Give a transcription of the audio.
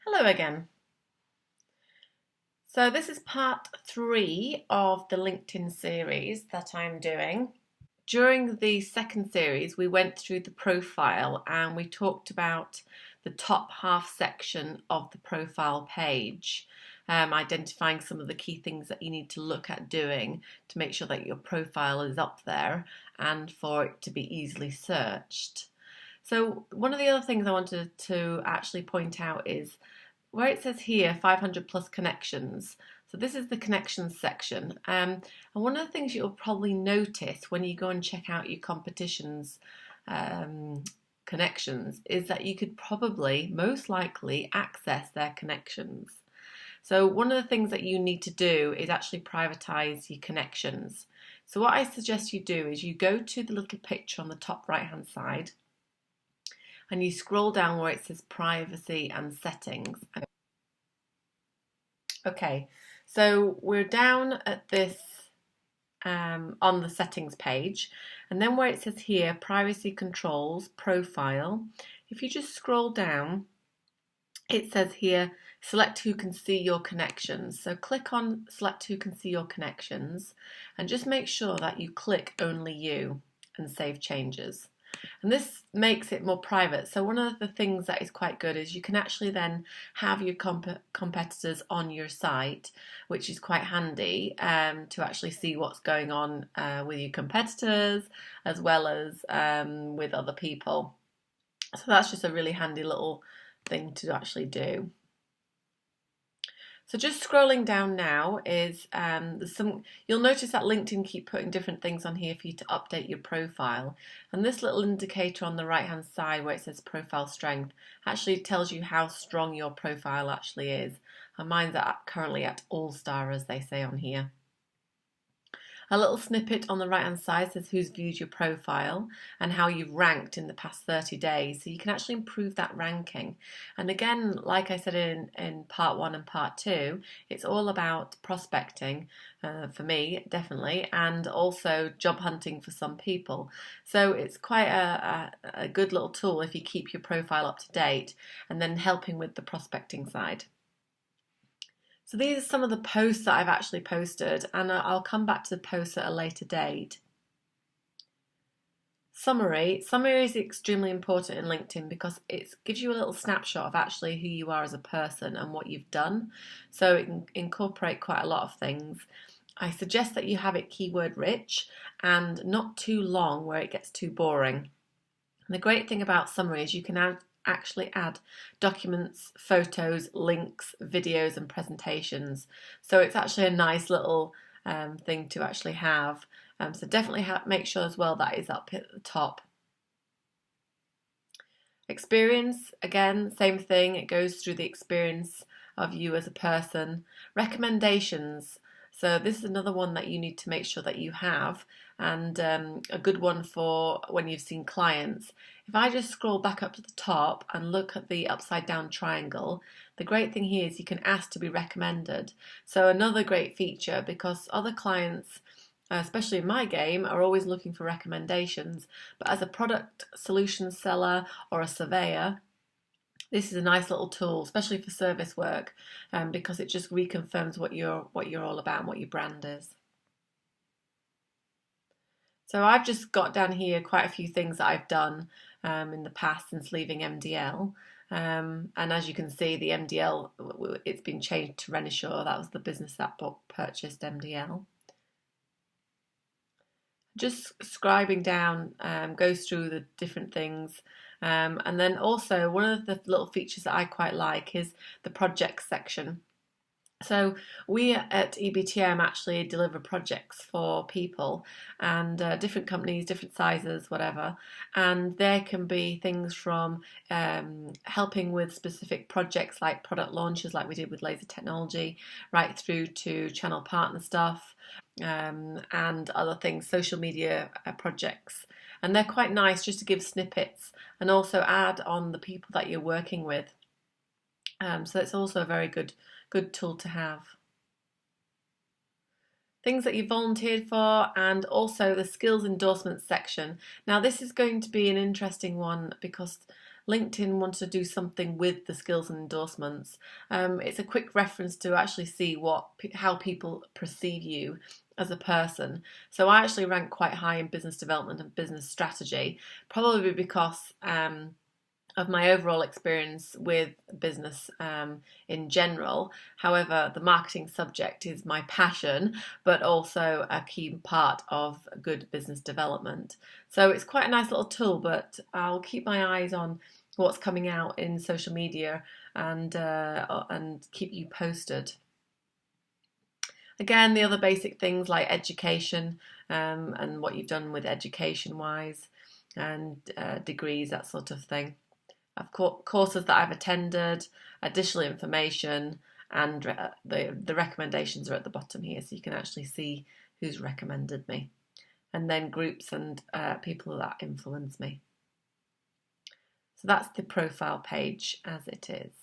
Hello again. So this is part 3 of the LinkedIn series that I'm doing. During the second series, we went through the profile and we talked about the top half section of the profile page, identifying some of the key things that you need to look at doing to make sure that your profile is up there and for it to be easily searched. So one of the other things I wanted to actually point out is where it says here 500 plus connections. So this is the connections section. And one of the things you'll probably notice when you go and check out your competition's connections is that you could probably, most likely, access their connections. So one of the things that you need to do is actually privatize your connections. So what I suggest you do is you go to the little picture on the top right hand side and you scroll down where it says privacy and settings. Okay, so we're down at this on the settings page, and then where it says here privacy controls profile, if you just scroll down, it says here select who can see your connections. So click on select who can see your connections and just make sure that you click only you and save changes. And this makes it more private. So one of the things that is quite good is you can actually then have your competitors on your site, which is quite handy to actually see what's going on with your competitors as well as with other people. So that's just a really handy little thing to actually do. So just scrolling down now is you'll notice that LinkedIn keep putting different things on here for you to update your profile. And this little indicator on the right hand side where it says profile strength actually tells you how strong your profile actually is. And mine's currently at all-star, as they say on here. A little snippet on the right hand side says who's viewed your profile and how you've ranked in the past 30 days. So you can actually improve that ranking. And again, like I said in part 1 and part 2, it's all about prospecting for me, definitely, and also job hunting for some people. So it's quite a good little tool if you keep your profile up to date and then helping with the prospecting side. So these are some of the posts that I've actually posted, and I'll come back to the posts at a later date. Summary is extremely important in LinkedIn because it gives you a little snapshot of actually who you are as a person and what you've done. So it can incorporate quite a lot of things. I suggest that you have it keyword rich and not too long where it gets too boring. And the great thing about summary is you can actually add documents, photos, links, videos and presentations. So it's actually a nice little thing to actually have. So definitely make sure as well that is up at the top. Experience, again, same thing. It goes through the experience of you as a person. Recommendations. So this is another one that you need to make sure that you have, and a good one for when you've seen clients. If I just scroll back up to the top and look at the upside down triangle, the great thing here is you can ask to be recommended. So another great feature, because other clients, especially in my game, are always looking for recommendations, but as a product solution seller or a surveyor, this is a nice little tool, especially for service work, because it just reconfirms what you're all about and what your brand is. So I've just got down here quite a few things that I've done in the past since leaving MDL. And as you can see, the MDL, it's been changed to Renishaw. That was the business that purchased MDL. Just scribing down goes through the different things. And then also one of the little features that I quite like is the projects section. So we at EBTM actually deliver projects for people and different companies, different sizes, whatever. And there can be things from helping with specific projects like product launches like we did with laser technology, right through to channel partner stuff and other things, social media projects. And they're quite nice just to give snippets and also add on the people that you're working with. So it's also a very good tool to have. Things that you volunteered for, and also the skills endorsement section. Now this is going to be an interesting one because LinkedIn wanted to do something with the skills and endorsements. It's a quick reference to actually see how people perceive you as a person. So I actually rank quite high in business development and business strategy, probably because of my overall experience with business in general. However, the marketing subject is my passion, but also a key part of good business development. So it's quite a nice little tool, but I'll keep my eyes on what's coming out in social media and keep you posted. Again, the other basic things like education and what you've done with education wise and degrees, that sort of thing. I've courses that I've attended, additional information, and the recommendations are at the bottom here, so you can actually see who's recommended me, and then groups and people that influence me. So that's the profile page as it is.